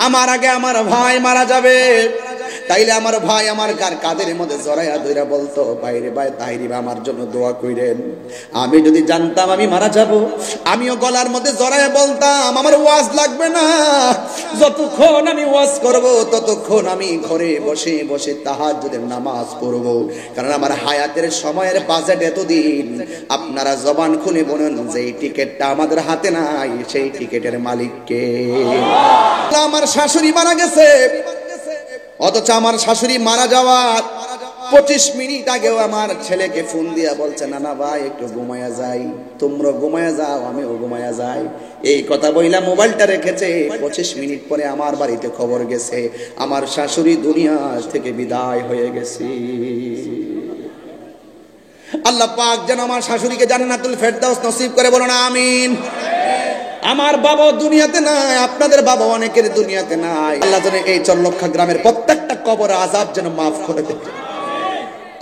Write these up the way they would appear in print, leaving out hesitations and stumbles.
আমার আগে আমার ভাই মারা যাবে, তাইলে আমার ভাই আমার কাদের মধ্যে জড়াইয়া ধইরা বলতো, ভাইরে ভাই তাহিরি ভাই আমার জন্য দোয়া কইরেন। আমি যদি জানতাম আমি মারা যাব, আমিও গলার মধ্যে জড়াইয়া বলতাম আমার ওয়াজ লাগবে না, যতক্ষণ আমি ওয়াজ করব ততক্ষণ আমি ঘরে বসে বসে তাহাজ্জুদের নামাজ পড়ব। কারণ আমার হায়াতের সময়ের বাজেট এতদিন। আপনারা জবান খুলে বলেন যে এই টিকিটটা আমাদের হাতে নাই, সেই টিকিটের মালিক কে? আমার শাশুড়ি মারা গেছে, অথচ আমার শাশুড়ি মারা যাওয়ার 25 মিনিট আগেও আমার ছেলেকে ফোন দিয়া বলছে, নানা ভাই একটু ঘুমায়া যাই, তোমরা ঘুমায়া যাও আমিও ঘুমায়া যাই। এই কথা বইলা মোবাইলটা রেখেছে। 25 মিনিট পরে আমার বাড়িতে খবর গেছে আমার শাশুড়ি দুনিয়া থেকে বিদায় হয়ে গেছে। আল্লাহ পাক যেন আমার শাশুড়িকে জান্নাতুল ফেরদাউস নসিব করে, বলুন আমিন। আমার বাবা দুনিয়াতে নাই, আপনাদের বাবা অনেকের দুনিয়াতে নাই। আল্লাহ যেন এই চরলক্ষা গ্রামের প্রত্যেকটা কবর আযাব যেন মাফ করে দেয়।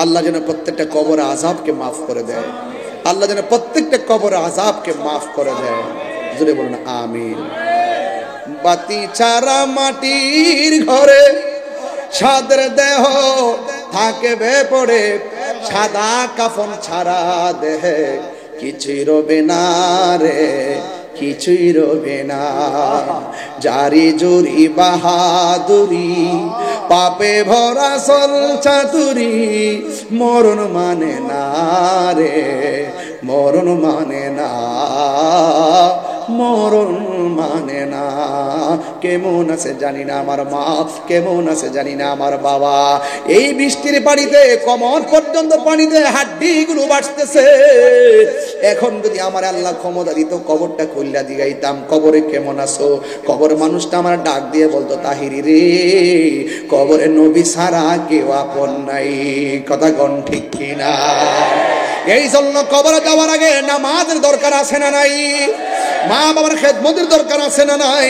আল্লাহ যেন প্রত্যেকটা কবর আযাবকে মাফ করে দেয়। আল্লাহ যেন প্রত্যেকটা কবর আযাবকে মাফ করে দেয়। জোরে বলুন আমিন। বাতি ছাড়া মাটির ঘরে সাদের দেহ থাকবে পড়ে, সাদা কাফন ছাড়া দেহে কিছুই রবে না রে, কিছুই রবে না। জারি জুরি বাহাদুরি পাপে ভরা সল চাতুরি, মরণ মানে না রে, মরণ মানে না, মরণ মানে না। কেমন আছে জানি না আমার মা, কেমন আছে জানি না আমার বাবা। এই বৃষ্টির পানিতে কোমর পর্যন্ত পানিতে হাড্ডিগুলো বাঁচতেছে। এখন যদি আমার আল্লাহ ক্ষমতা দিত কবরটা খুললা দিগাইতাম, কবরে কেমন আছো? কবর মানুষটা আমার ডাক দিয়ে বলতো, তাহিরি রে কবরে নবী ছাড়া কেউ আপন নাই। কথা কোন ঠিক কিনা? এই জন্য কবরে যাওয়ার আগে নামাজের দরকার আছে না নাই? মা বাবার খেদমতের দরকার আছে না নাই?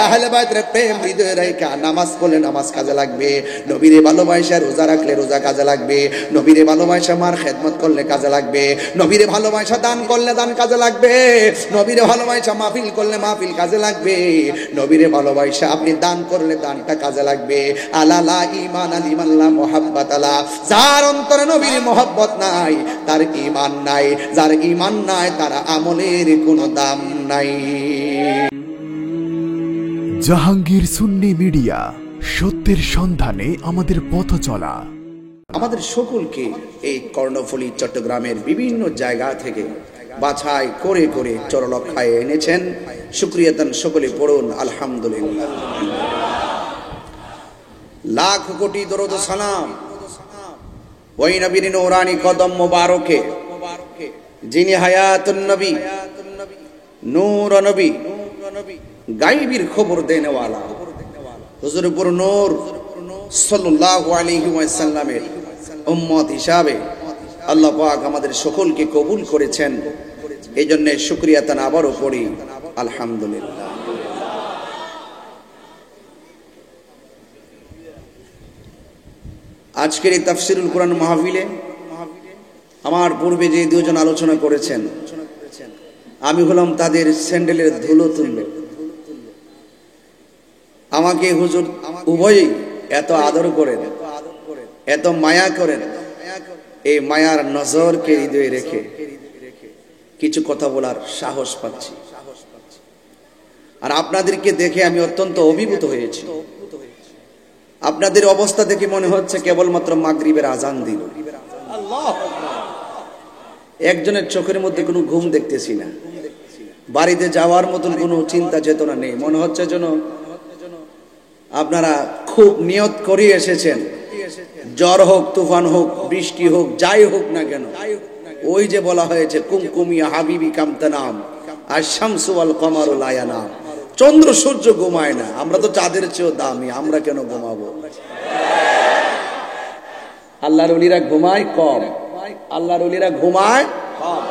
আহলে বাইতের প্রেম হৃদয়ে রাখা নামাজ পড়লে নামাজ কাজে লাগবে, নবীরে ভালোবাসা রোজা রাখলে রোজা কাজে লাগবে, নবীরে ভালোবাসা মার খেদমত করলে কাজে লাগবে, নবীরে ভালোবাসা দান করলে দান কাজে লাগবে, নবীরে ভালোবাসা মাহফিল করলে মাহফিল কাজে লাগবে, নবীরে ভালোবাসা আপনি দান করলে দানটা কাজে লাগবে। আলালা ঈমান আলিমান লা মুহাব্বাত আলা, যার অন্তরে নবীর মহব্বত নাই তার ঈমান নাই, যার ঈমান নাই তার আমলের কোনো দাম নাই। জাহাঙ্গীর সুন্নি মিডিয়া, সত্যের সন্ধানে আমাদের পথ চলা। আমাদের সকলকে এই কর্ণফুলী চট্টগ্রামের বিভিন্ন জায়গা থেকে বাছাই করে করে চরলক্ষায় এনেছেন। শুকরিয়া দেন সকলে, পড়ুন আলহামদুলিল্লাহ। লাখ কোটি দরুদ ও সালাম ওই নবীর নূরানি কদম মোবারকে, যিনি হায়াতুন নবী, নূর নবী, গায়বীর খবর দেনেওয়ালা হুজুর পুর নূর সাল্লাল্লাহু আলাইহি ওয়াসাল্লামের উম্মত হিসাবে আল্লাহ পাক আমাদের সকলকে কবুল করেছেন। এই জন্য শুকরিয়া তান আবারও পড়ি আলহামদুলিল্লাহ। আজকের এই তাফসিরুল কোরআন মাহফিলে আমার পূর্বে যে দুজন আলোচনা করেছেন, আমি হলাম তাদের স্যান্ডেলের ধুলো তুল্য। আমাকে হুজুর উভয়ই এত আদর করেন, এত মায়া করেন, এই মায়ার নজরকে হৃদয়ে রেখে কিছু কথা বলার সাহস পাচ্ছি। আর আপনাদেরকে দেখে আমি অত্যন্ত অভিভূত হয়েছি। আপনাদের অবস্থা দেখে মনে হচ্ছে কেবলমাত্র মাগরিবের আজান দিল। একজনের চোখের মধ্যে কোনো ঘুম দেখতেছি না, বাড়িতে যাওয়ার মতন কোনো চিন্তা চেতনা নেই। মনে হচ্ছে যেন আপনারা খুব নিয়ত করে এসেছেন, জ্বর হোক, তুফান হোক, বৃষ্টি হোক, যাই হোক না কেন, ওই যে বলা হয়েছে কুমকুমিয়া হাবিবি কামতানাম আর শামসু ওয়াল কমারু লা ইয়ানাম, চন্দ্র সূর্য ঘুমায় না, আমরা তো চাঁদের চেয়েও দামি, আমরা কেন ঘুমাবো? আল্লাহর ওলিরা ঘুমায় কম, আল্লাহর ওলিরা ঘুমায় কম।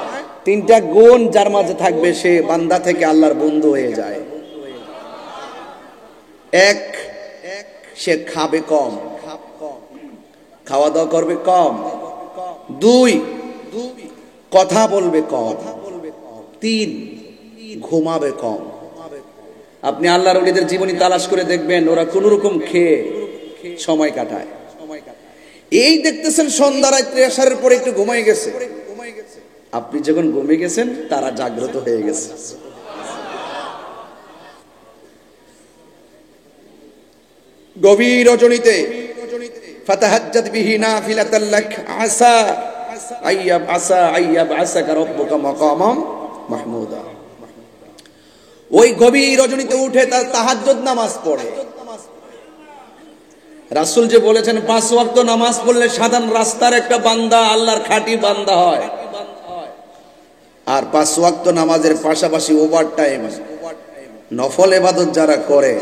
তিনটা গুণ যার মাঝে থাকবে সে বান্দা থেকে আল্লাহর বন্ধু হয়ে যায়। এক, সে খাবে কম, খাওয়া দাওয়া করবে কম। দুই, কথা বলবে কম। তিন, ঘুমাবে কম। আপনি আল্লাহর ওলিদের জীবনী তালাশ করে দেখবেন, ওরা কোন রকম খেয়ে সময় কাটায়। এই দেখতেছেন সন্ধ্যা রাত্রে আসারের পরে একটু ঘুমাই গেছে, আপনি যখন ঘুমিয়ে গেছেন তারা জাগ্রত হয়ে গেছে। গভীর রজনীতে ফাতাহাজ্জাত বিহি নাফিলাতাল লাক আসা আইয়াবআসাকা রাব্বুকা মাকামাম মাহমুদা। ওই গভীর রজনীতে উঠে তার তাহাজ্জুদ নামাজ পড়ে। রাসূল যে বলেছেন 5 ওয়াক্ত নামাজ পড়লে সাধারণ রাস্তার একটা বান্দা আল্লাহর খাঁটি বান্দা হয়, আর 5 ওয়াক্ত নামাজের পাশাপাশি ওভার টাইম নফল ইবাদত যারা করে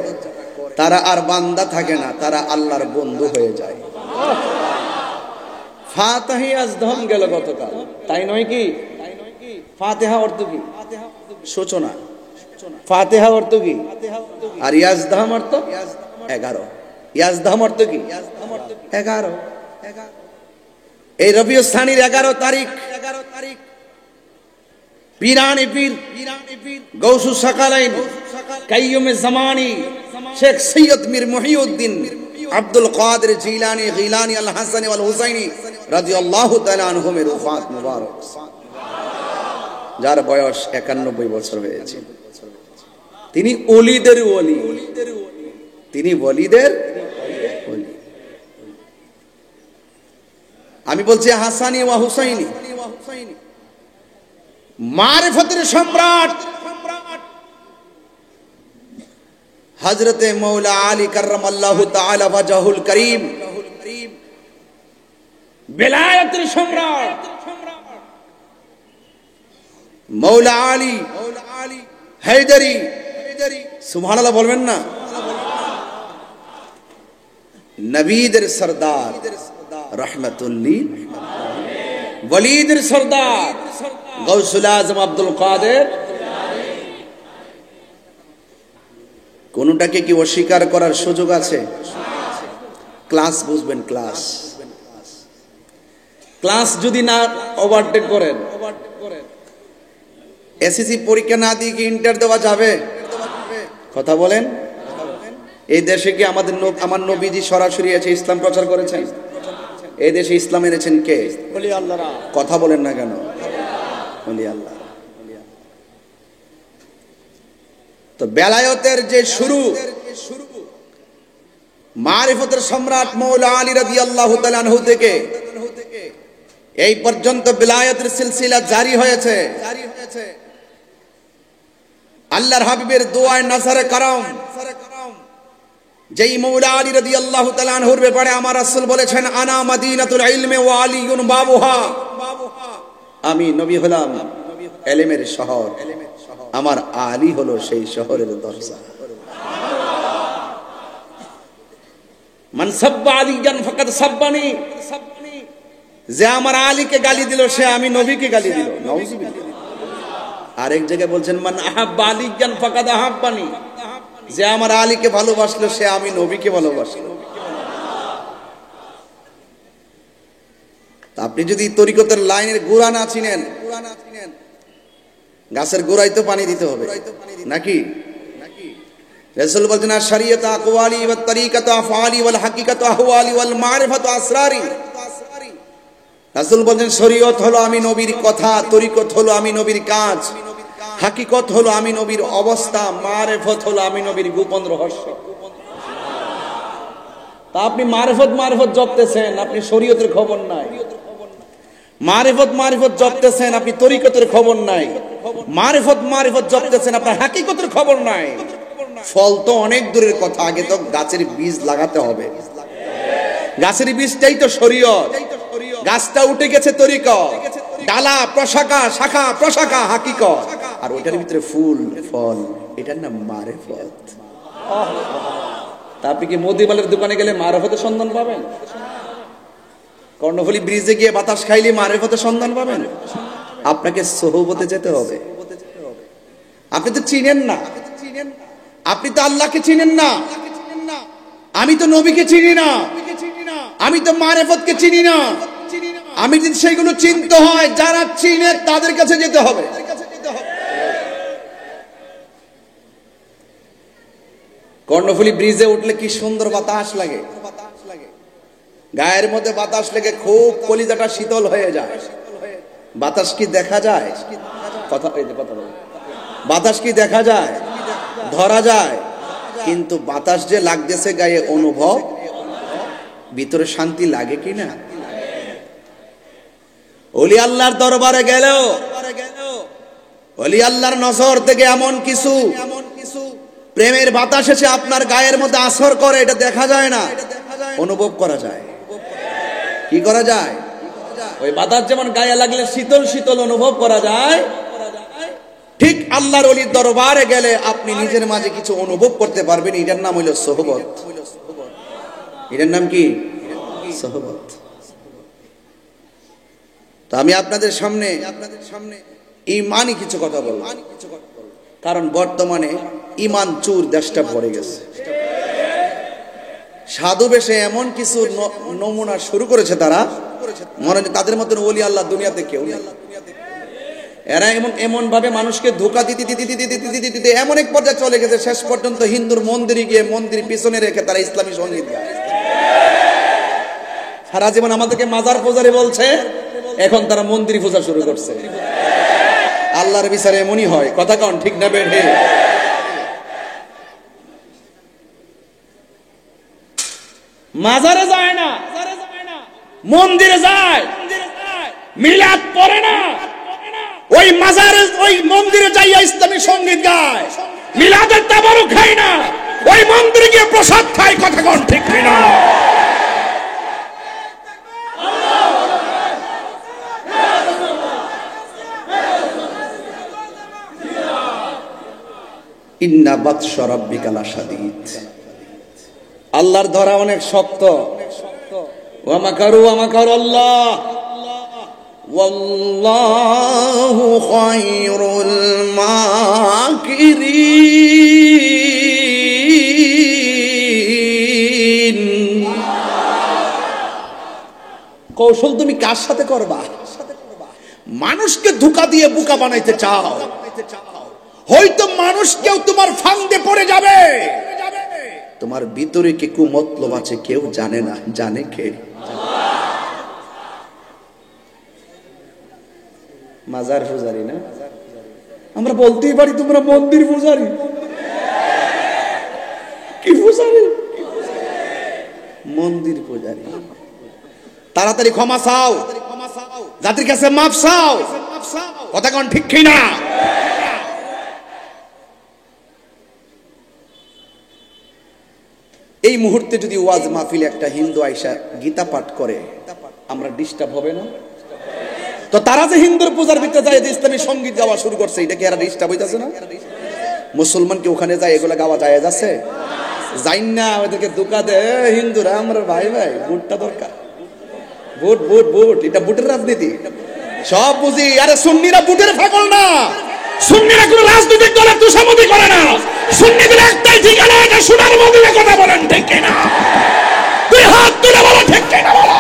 তারা আর বান্দা থাকে না, তারা আল্লাহর বন্ধু হয়ে যায়। ফাতিহা আজদম গেল গতকাল, তাই নয় কি? ফাতিহা অর্থ কি? সূচনা। ফাতিহা অর্থ কি? আর ইয়াজদাম অর্থ 11। ইয়াজদাম অর্থ কি? 11। এই রবিউল সানির 11 তারিখ পীরানে পীর গৌসুস সাকালাইন কাইয়ুমে জামানি শেখ সৈয়দ মীর মুহিউদ্দিন আব্দুল কাদের জিলানী গিলানী আল হাসানী ওয়াল হুসাইনী রাদিয়াল্লাহু তাআলা আনহুমের ওফাত মুবারক, যার বয়স 91 বছর হয়েছে। তিনি ওলিদের ওলি, তিনি ওলিদের ওলি। আমি বলছি হাসানী ওয়া হুসাইনী, মারিফতের সম্রাট হযরতে মৌলা আলী কাররামাল্লাহু তাআলা ওয়াজহুল করিম, বেলায়েতের সম্রাট মৌলা আলী হায়দারি। সুবহানাল্লাহ বলবেন না? নবীদের সরদার রহমাতুল লিল ওয়ালিদের সরদার গৌসুল আজম আব্দুল কাদের। কোনটাকে কি অস্বীকার করার সুযোগ আছে? ক্লাস বুঝবেন, ক্লাস ক্লাস যদি না ওভারটেক করেন, এসএসসি পরীক্ষা না দিয়ে কি ইন্টার দেওয়া যাবে? কথা বলেন। এই দেশে কি আমার নবীজি সরাসরি এসে ইসলাম প্রচার করেছেন? এই দেশে ইসলাম এনেছেন কে? ওলি আল্লাহরা। কথা বলেন না কেন? ওলি আল্লাহ। তো বেলায়েতের যে শুরু, মারিফতের সম্রাট মৌলা আলী রাদিয়াল্লাহু তাআলা আনহু থেকে এই পর্যন্ত বেলায়েতের সিলসিলা জারি হয়েছে। আল্লাহর হাবিবের দোয়ায় নাজারে কারাম, যেই মৌলা আলী রাদিয়াল্লাহু তাআলা আনহুর ব্যাপারে আমার রাসূল বলেছেন, আনা মাদিনাতুল ইলমি ওয়া আলিয়ুন বাবুহা, আমি নবী হলাম ইলমের শহর, আমার আলী হলো সেই শহরের দরজা। মান সাব্বা আলিয়ান ফাকাদ সাব্বানি, যে আমার আলীকে গালি দিল সে আমি নবীকে গালি দিল। নাউযুবিল্লাহ। আরেক জায়গায় বলছেন, মান আহাব্বা আলিয়ান ফাকাদ আহাব্বানি, যে আমার আলীকে ভালোবাসলো সে আমি নবীকে ভালোবাসলো। আপনি যদি তরিকতের লাইনের গোড়া না চিনেন, গাছের গোড়ায় তো পানি দিতে হবে নাকি? রাসূল বলেন, শরীয়ত আকওয়ালি ওয়াত তরিকাতু আফআলি ওয়াল হাকিকাতু আহওয়ালি ওয়াল মারিফাতু আসরারি। রাসূল বলেন, শরীয়ত হলো আমি নবীর কথা, তরিকত হলো আমি নবীর কাজ, হাকিকত হলো আমি নবীর অবস্থা, মারিফত হলো আমি নবীর গোপন রহস্য। তা আপনি মারিফত জপতেছেন, আপনি শরীয়তের খবর নাই। মারিফত জপতেছেন, আপনি তরিকতের খবর নাই। মারিফত জপতেছেন, আপনার হাকিকতের খবর নাই। ফল তো অনেক দূরের কথা, আগে তো গাছের বীজ লাগাতে হবে। গাছের বীজটাই তো শরীয়ত, গাছটা উঠে গেছে তরিকত, ডালা প্রশাখা, শাখা প্রশাখা হাকিকত, আর ওইটার ভিতরে ফুল ফল, এটার নাম মারিফত। তা আপনি কি মদিবালের দোকানে গেলে মারিফতের সন্ধান পাবেন? কর্ণফুলী ব্রিজে গিয়ে বাতাস খাইলে মারিফতের সন্ধান পাবেন? আপনাকে সোহবতে যেতে হবে। আপনি তো চিনেন না, আপনি তো আল্লাহকে চিনেন না, আমি তো নবীকে চিনি না, আমি তো মারিফতকে চিনি না। আমি যদি সেগুলো চিনতে হয়, যারা চিনে তাদের কাছে যেতে হবে। কর্ণফুলী ব্রিজে উঠলে কি সুন্দর বাতাস লাগে, গায়ের মধ্যে বাতাস লেগে খুব কলিজাটা শীতল হয়ে যায়। বাতাস কি দেখা যায়? কথা বলো। বাতাস কি দেখা যায়? ধরা যায়? কিন্তু বাতাস যে লাগতেছে গায়ে অনুভব, ভিতরে শান্তি লাগে কি না? ওলি আল্লাহর দরবারে গেলেও ওলি আল্লাহর নজর থেকে এমন কিছু প্রেমের বাতাস এসে আপনার গায়ের মধ্যে আসর করে, এটা দেখা যায় না, অনুভব করা যায়। কি করা যায়? ওই বাতাস যেমন গায়ে লাগলে শীতল শীতল অনুভব করা যায়, ঠিক আল্লাহর ওলির দরবারে গেলে আপনি নিজের মাঝে কিছু অনুভব করতে পারবেন। এটার নাম হইল সোহবত। এটার নাম কি? সোহবত। তো আমি আপনাদের সামনে ইমানই কিছু কথা বলবো, কারণ বর্তমানে ইমান চুর দেশটা ভরে গেছে। সাধু বেশে এমন কিছু নমুনা শুরু করেছে তারা, মনে হয় তাদের মতন ওলি আল্লাহ দুনিয়াতে কেউ নেই। এরা এমন ভাবে মানুষকে ধোঁকা দিতে দিতে দিতে দিতে দিতে দিতে এমন এক পর্যায়ে চলে গেছে, শেষ পর্যন্ত হিন্দুর মন্দিরে গিয়ে মন্দির পিছনে রেখে তারা ইসলামী সঙ্গীত গায়। সারা জীবন আমাদেরকে মাজার পূজারি বলছে, এখন তারা মন্দির পূজা শুরু করছে। আল্লাহর বিচারে এমনই হয়, কথা কন ঠিক না বেঠে? মাজারে যায় না, মন্দিরে যায়, মিলাদ পড়ে না, ওই মাজারে ওই মন্দিরে যাইয়া ইসলামী সঙ্গীত গায়, মিলাদের তাবারুক খায় না, ওই মন্দিরে গিয়ে প্রসাদ খায়। কথা কন ঠিক না? ইন্না বাতশা রাব্বিকা লাশাদীদ। আল্লাহর ধরা অনেক শক্ত। ওয়া মাকারু ওয়া মাকারাল্লাহ ওয়াল্লাহু খায়রুল মাকিরিন। কৌশল তুমি কার সাথে করবা? মানুষকে ধোঁকা দিয়ে বোকা বানাইতে চাও, হয়তো মানুষ কেউ তোমার ফাঁদে পড়ে যাবে। তোমার ভিতরে কি কুমতলব আছে কেউ জানে না, জানে কে? মাজার পূজারি না? আমরা বলতেই পারি তোমরা মন্দির পূজারি। কি পূজারি? মন্দির পূজারি। তাড়াতাড়ি ক্ষমা চাও, জাতির কাছে মাফ চাও। কথা কোন ঠিক কি না? এই মুহূর্তে যদি ওয়াজ মাহফিলে একটা হিন্দু আইসা গীতা পাঠ করে, আমরা ডিস্টার্ব হবে না? তো তারা যে হিন্দুর পূজার ভিতরে যায় ইসলামী সঙ্গীত গাওয়া শুরু করছে, এটা কি এরা ডিস্টার্ব হইতাছে না? মুসলমান কি ওখানে যায় এগুলা গাওয়া যায় যাচ্ছে? যাই না, ওদেরকে ধোঁকা দেয় হিন্দুরা। আমরা ভাই ভাই ভোটটা দরকার, ভোট ভোট ভোট, এটা ভোটের রাজনীতি সব বুঝি। আরে সুন্নিরা ভোটের পাগল না, সুন্নিরা কোন রাজনৈতিক দলের তোষামোদি করে না। সুন্নিদের একটাই ঠিকানা, এটা সোনার মদিনা। কথা বলেন ঠিক কিনা? তুই হাত তুলে বলো ঠিক কিনা বলো।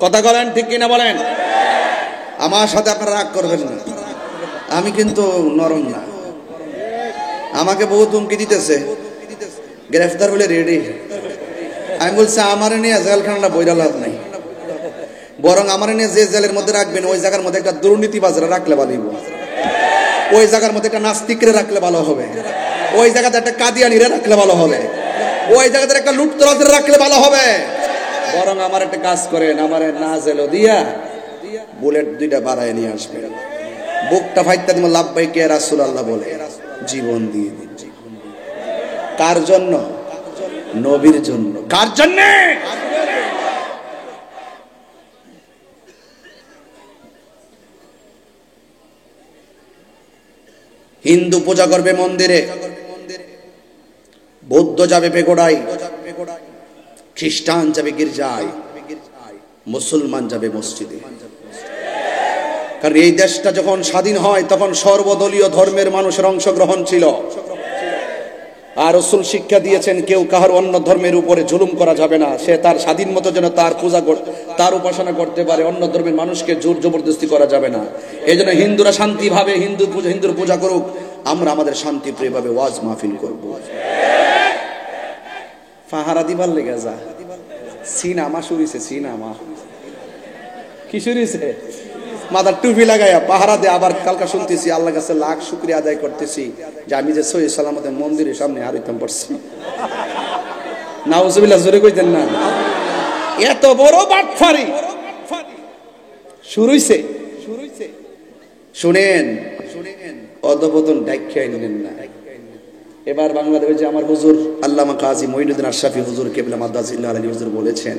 কথা বলেন ঠিক কিনা বলেন? আমার সাথে আপনারা রাগ করবেন না, আমি কিন্তু নরম না। আমাকে বহুত হুমকি দিতেছে, গ্রেফতার বলে রেডি। আমি বলছি আমার নিয়ে জেলখানাটা বইরা লাভ নাই, বরং আমার নিয়ে যে জেলের মধ্যে রাখবেন ওই জায়গার মধ্যে একটা দুর্নীতিবাজরা রাখলে ভালো হইব, ওই জায়গার মধ্যে একটা নাস্তিকরে রাখলে ভালো হবে, ওই জায়গাতে একটা কাদিয়ানিরে রাখলে ভালো হবে, ওই জায়গাতে একটা লুটতরাজরে রাখলে ভালো হবে। বরং আমার একটা কাজ করেন, আমার না জেল দিয়া বুলেট দুইটা বাড়ায় নিয়ে আসবে, বুকটা ফাইতে দিব লাব্বাইকে রাসূলুল্লাহ বলে জীবন দিয়ে দিন। কার জন্য? নবীর জন্য। কার জন্য? হিন্দু পূজা করবে মন্দিরে, বৌদ্ধ যাবে পেগোড়ায়, খ্রিস্টান যাবে গির্জায়, মুসলমান যাবে মসজিদে। কারণ এই দেশটা যখন স্বাধীন হয় তখন সর্বদলীয় ধর্মের মানুষের অংশগ্রহণ ছিল। আর রাসূল শিক্ষা দিয়েছেন কেউ কাহার অন্য ধর্মের উপরে জুলুম করা যাবে না, সে তার স্বাধীন মতো যেন তার পূজা তার উপাসনা করতে পারে, অন্য ধর্মের মানুষকে জোর জবরদস্তি করা যাবে না। এই জন্য হিন্দুরা শান্তিভাবে হিন্দুর পূজা করুক, আমরা আমাদের শান্তিপ্রিয়ভাবে ওয়াজ মাহফিল করব। ফাহারা দিবার লেগে যা সিনেমা শুরুছে, সিনেমা কি শুরুছে, মাথার টুপি লাগাইয়া পাহারা দে। আবার কালকা শুনতেছি আল্লাহর কাছে লাখ শুকরিয়া আদায় করতেছি যে আমি যে সহি সালামতে মন্দিরের সামনে হারিতাম পড়ছি। নাউজুবিল্লাহ, জোরে কইতেন না। এত বড় বাটফারি শুরুইছে। শুনেন অধপতন ডাইখ্যাই নিলেন না। এবার বাংলাদেশে আমার হুজুর আল্লামা কাজী মঈনুদ্দিন আশরাফি হুজুর কেবলা মাদ্দাজিল্লাহ আলাইহি হুজুর বলেছেন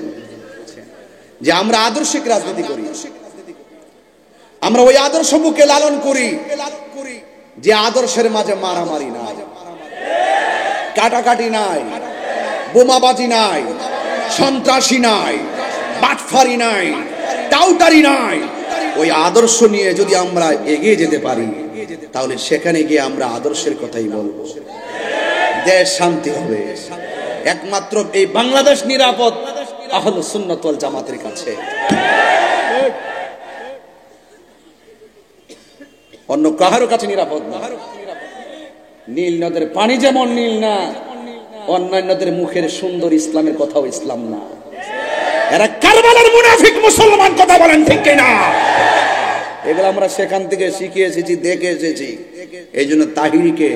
যে আমরা আদর্শিক রাজনীতি করি, আমরা ওই আদর্শ বুকে লালন করি যে আদর্শের মাঝে মারামারি নাই, কাটাকাটি নাই, বোমাবাজি নাই, সন্ত্রাসী নাই, বাটফারি নাই, টাউটারি নাই। ওই আদর্শ নিয়ে যদি আমরা এগিয়ে যেতে পারি তাহলে সেখানে গিয়ে আমরা আদর্শের কথাই বলবো, দেশ শান্তি হবে। একমাত্র এই বাংলাদেশ নিরাপদ আহলুস সুন্নাত ওয়াল জামাতের কাছে, অন্য কাহারও কাছে নিরাপদ না। নীল নদের পানি যেমন নীল না, অন্যান্যদের মুখের সুন্দর ইসলামের কথাও ইসলাম না। এরা কারবালার মুনাফিক মুসলমান, কথা বলেন ঠিক কিনা? এগুলো আমরা সেখান থেকে শিখে এসেছি, দেখে এসেছি। এই জন্য তাহিরিকে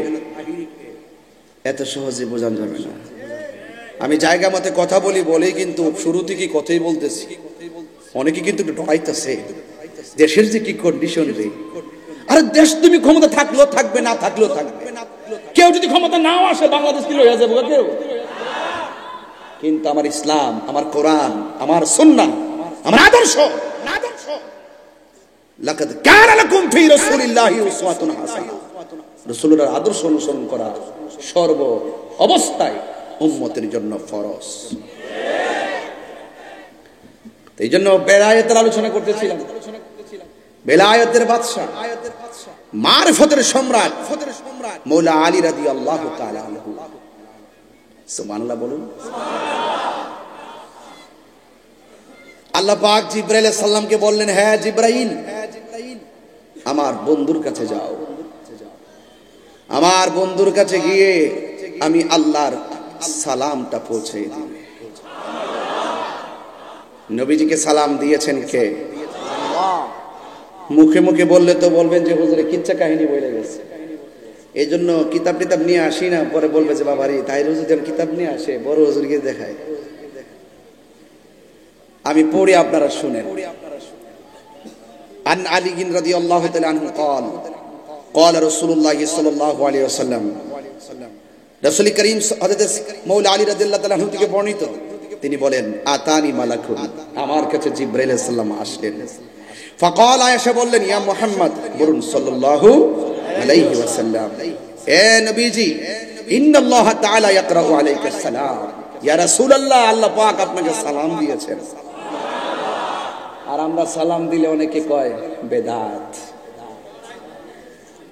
এত সহজে বোঝানো যাবে না। আমি জায়গা মতে কথা বলি কিন্তু শুরু থেকে কথাই বলতেছি। অনেকে কিন্তু একটু ঢোকাইতেছে দেশের যে কি কন্ডিশন রে। আরে দেশ তুমি ক্ষমতা থাকলেও থাকবে, না থাকলেও থাকবে। কেউ যদি ক্ষমতা নাও আসে বাংলাদেশ কি লইয়া যাবে কেউ? কিন্তু আমার ইসলাম, আমার কোরআন, আমার সুন্নাহ, আমার আদর্শ, লাকাদ কানা লাকুম ফি রাসূলিল্লাহি উসওয়াতুন হাসানাহ। রাসূলের আদর্শ অনুসরণ করা সর্ব অবস্থায় উম্মতের জন্য ফরজ। এই জন্য বেলায়েতের আলোচনা করতেছিলাম। বেলায়েতের বাদশা, মারফতের সম্রাট মৌলা আলী রাদিয়াল্লাহু তাআলা আনহু। সুবহানাল্লাহ বলুন। আল্লাহ পাক জিবরাইল আলাইহিস সালামকে বললেন, হ্যাঁ জিবরাইল, আমার বন্ধুর কাছে যাও। আমার বন্ধুর কাছে গিয়ে আমি আল্লাহর সালামটা পৌঁছে দিবে। নবীজিকে সালাম দিয়েছেন কে? মুখে মুখে বললে তো বলবেন যে হুজুরে কিচ্ছা কাহিনী বলে গেছে। এই জন্য কিতাব টিতাব নিয়ে আসি না, পরে বলবে যে বাবারি তাই হুজুর যেন কিতাব নিয়ে আসে, বড় হুজুরকে দেখায়। আমি পড়ি, আপনারা শুনেন। আন আলী রাদিয়াল্লাহু তাআলা আনহু قال قال رسول الله صلى الله عليه وسلم। রাসূল করিম হযরত মৌলা আলী রাদিয়াল্লাহু তাআলা আনহু থেকে বর্ণিত, তিনি বলেন, আতানি মালাকুন, আমার কাছে জিবরাইল আলাইহিস সালাম আসলেন। ফাকাল, আয়েশা বললেন, ইয়া মুহাম্মদ, বলুন সাল্লাল্লাহু আলাইহি ওয়াসাল্লাম, এ নবীজি, ইন্নাল্লাহ তাআলা ইয়াকরাউ আলাইকা সালাম। ইয়া রাসূলুল্লাহ, আল্লাহ পাক আপনাকে সালাম দিয়েছেন। আর আমরা সালাম দিলে অনেকে কয় বেদাত।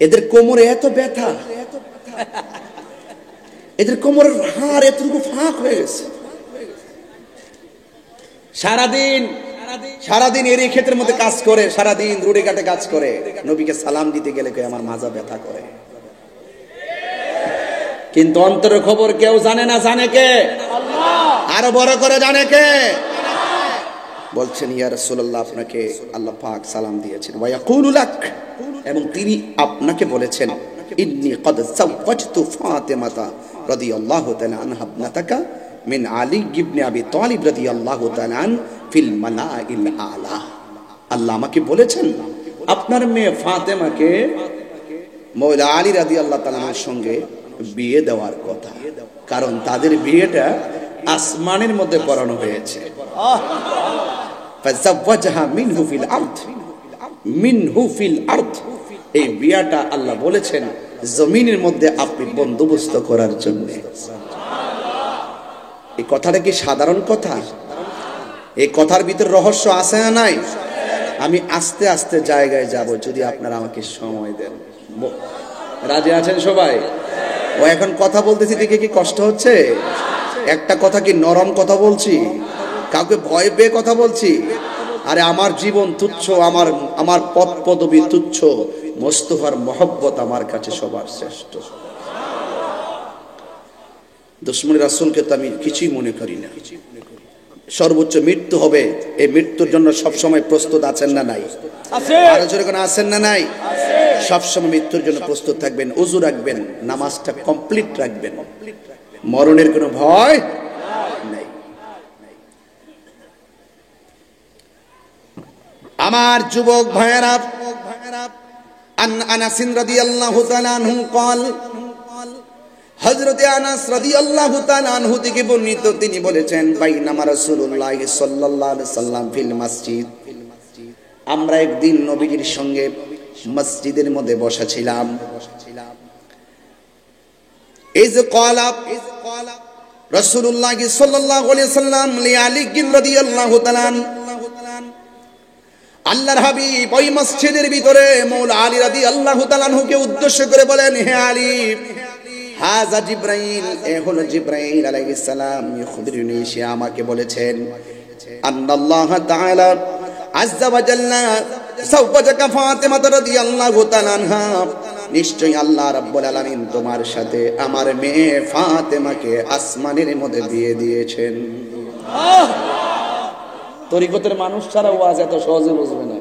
এদের কোমরে এত ব্যথা, এদের কোমরের হাড় এতটুকু ফাঁক হয়ে গেছে। সারাদিন এর ক্ষেত্রের মধ্যে কাজ করে, সারাদিন রুড়ে কাটে কাজ করে, নবীকে সালাম দিতে গেলে কই আমার মাজা ব্যথা করে। কিন্তু অন্তরের খবর কেউ জানে না। জানে কে? আল্লাহ। আরো বড় করে জানে কে? বলছেন, ইয়া রাসূলুল্লাহ, আপনাকে আল্লাহ পাক সালাম দিয়েছেন। ওয়া ইয়াকুলু লাক, এবং তিনি আপনাকে বলেছেন, ইন্নী ক্বাদ যাওয়াজতু ফাতিমাতা রাদিয়াল্লাহু তাআলা আনহা ইবনাতাকা মিন আলী ইবনে আবি তালিব রাদিয়াল্লাহু তাআলা আন ফিল মালাইল আলা। আল্লাহ আমাকে বলেছেন আপনার মেয়ে ফাতেমাকে মৌলা আলী রাদিয়াল্লাহু তাআলার সঙ্গে বিয়ে দেওয়ার কথা, কারণ তাদের বিয়েটা আসমানের মধ্যে পড়ানো হয়েছে। ফাযাওয়াজাহা মিনহু ফিল আরদ, মিনহু ফিল আরদ, এই বিয়াটা আল্লাহ বলেছেন জমিনের মধ্যে আপনি বন্দোবস্ত করার জন্য। এই কথাটা কি সাধারণ কথা? এই কথার ভিতর রহস্য আছে না নাই? আমি আস্তে আস্তে জায়গায় যাব যদি আপনারা আমাকে সময় দেন। রাজি আছেন সবাই? ও এখন কথা বলতেছি দেখে কি কষ্ট হচ্ছে? একটা কথা কি নরম কথা বলছি? কাউকে ভয় পেয়ে কথা বলছি? আরে আমার জীবন তুচ্ছ, আমার পদ পদবী তুচ্ছ, মোস্তফার মহব্বত আমার কাছে সবার শ্রেষ্ঠ। দুশমন রাসূলকে তো আমি কিছুই মনে করি না। সর্বোচ্চ মৃত্যু হবে, এই মৃত্যুর জন্য সবসময় প্রস্তুত আছেন না নাই? আরো জোরে কোন আছেন না নাই? সবসময় মৃত্যুর জন্য প্রস্তুত থাকবেন, ওযু রাখবেন, নামাজটা কমপ্লিট রাখবেন, মরণের কোনো ভয় নাই। আমার যুবক ভাইয়েরা, আনাস রাদিয়াল্লাহু তাআলা আনহু قال, হযরতে আনাস রাদিয়াল্লাহু তাআলা আনহু থেকে বর্ণিত, তিনি বলেছেন, বাইনামা রাসূলুল্লাহ সাল্লাল্লাহু আলাইহি সাল্লাম ফিল মসজিদ, আমরা একদিন নবীজির সঙ্গে মসজিদের মধ্যে বসা ছিলাম। ইয ক্বালা রাসূলুল্লাহ সাল্লাল্লাহু আলাইহি সাল্লাম লিআলী রাদিয়াল্লাহু তাআলা, আল্লাহর হাবিব ওই মসজিদের ভিতরে মাওলা আলী রাদিয়াল্লাহু তাআলা আনহুকে উদ্দেশ্য করে বলেন, হে আলী, হাযা জিবরাইল, এ হলো জিবরাইল আলাইহিস সালাম, ইখবিরুনি, সে আমাকে বলেছেন, আল্লাহ তাআলা আযজা ওয়া জাল্লা সাওয়াজাকা ফাতিমা রাদিয়াল্লাহু তাআলা আনহা, নিশ্চয়ই আল্লাহ রাব্বুল আলামিন তোমার সাথে আমার মেয়ে ফাতেমাকে আসমানের মধ্যে বিয়ে দিয়েছেন। তরিকতের মানুষ ছাড়া ওয়াজ এত সহজে বুঝবে না,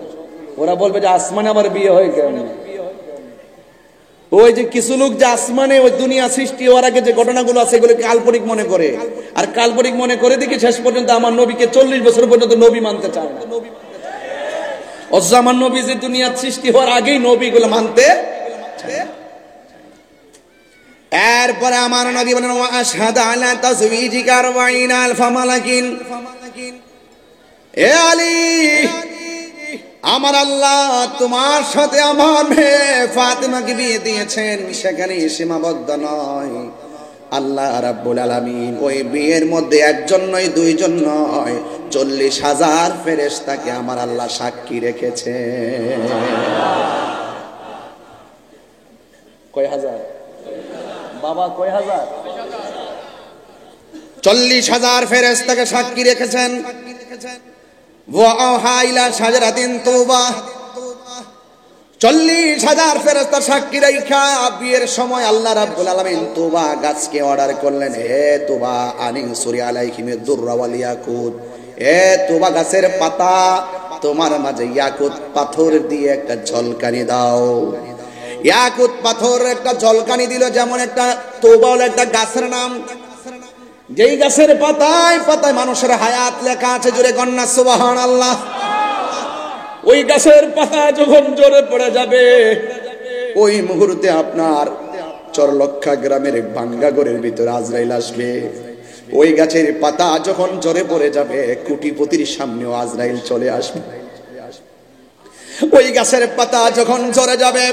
ওরা বলবে যে আসমানে আমার বিয়ে হয় কেন? ওই যে কিছু লোক যে আসমানে ওই দুনিয়া সৃষ্টি হওয়ার আগে যে ঘটনাগুলো আছে এগুলো কাল্পনিক মনে করে, আর কাল্পনিক মনে করে দেখি শেষ পর্যন্ত আমার নবীকে 40 বছর পর্যন্ত নবী মানতে চায় না। অথচ আমার নবী যে দুনিয়া সৃষ্টি হওয়ার আগেই নবীগুলো মানতে। এরপরে আমার নবী বলেন, ওয়া আশহাদু আলা তাজওয়িজিকা 40,000 মালাকিন, এ আলী, আমার আল্লাহ তোমার সাথে আমার মেয়ে ফাতেমাকে বিয়ে দিয়েছেন, সেখানে সীমাবদ্ধ নয়। আল্লাহ রাব্বুল আলামিন ওই বিয়ের মধ্যে একজন নয়, দুইজন নয়, 40,000 ফেরেশতাকে আমার আল্লাহ সাক্ষী রেখেছে। কয় হাজার বাবা? কয় হাজার? 40,000 ফেরেশতাকে সাক্ষী রেখেছেন। ওয়া আওহা ইলা শাজারাতিন তওবা, 40,000 ফেরেশতা সাক্ষী রাইখা বিয়ের সময় আল্লাহ রাব্বুল আলামিন তওবা গাছকে অর্ডার করলেন, হে তওবা আনিসুরি আলাইহিমিদ দুররা ওয়াল ইয়াকুত, হে তওবা গাছের পাতা, তোমার মাঝে ইয়াকুত পাথর দিয়ে একটা ঝলকানি দাও। ইয়াকুত পাথর একটা ঝলকানি দিল, যেমন একটা তওবা হলো একটা গাছের নাম, যেই গাছের পাতায় পাতায় মানুষের হায়াত লেখা আছে, জোরে কন্যা সুবহানাল্লাহ। ওই গাছের পাতা যখন জোরে পড়ে যাবে, ওই মুহূর্তে আপনার চরলক্ষা গ্রামের ভাঙ্গা ঘরের ভিতরে আজরাইল আসবে। ওই গাছের পাতা যখন জোরে পড়ে যাবে, কোটিপতির সামনেও আজরাইল চলে আসবে। ওই গাছের পাতা যখন ঝরে যাবে,